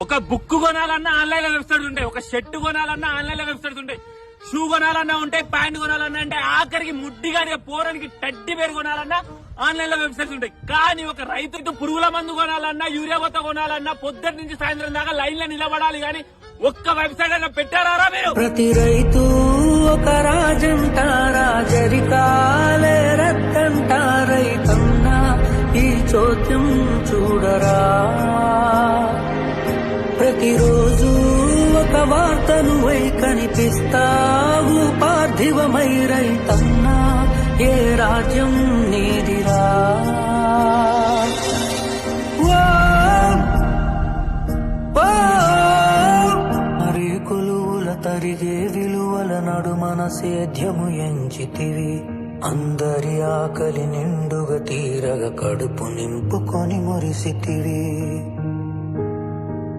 ఒక బుక్ కొనాలన్నా ఆన్లైన్ లో వెబ్సైట్స్ ఉంటాయి, ఒక షర్ట్ కొనాలన్నా ఆన్లైన్ లో వెబ్సైట్స్ ఉంటాయి, షూ కొనాలన్నా ఉంటాయి, ప్యాంట్ కొనాలన్నా అంటే ఆఖరికి ముడ్డిగాడిగా పోరానికి టడ్డి పేరు కొనాలన్నా ఆన్లైన్ లో వెబ్సైట్స్ ఉంటాయి. కానీ ఒక రైతుకి పురుగుల మందు కొనాలన్నా, యూరియా కొత్త కొనాలన్నా పొద్దున్న నుంచి సాయంత్రం దాకా లైన్ లో నిలబడాలి. కానీ ఒక్క వెబ్సైట్ అయినా పెట్టారా మీరు? ప్రతి రైతు ఒక రాజంటారా, జరికాలే రత్తంటారైతన్నా ఈ చోద్యం చూడరా. ప్రతిరోజు ఒక వార్తను వై కనిపిస్తావు పార్థివమై రైతన్నా, ఏ రాజ్యం నీదిరా. మరి కొలువుల తరిగే విలువల నడుమన సేద్యము ఎంచితివి, అందరి ఆకలి నిండుగా తీరగ కడుపు నింపుకొని మురిసితివి.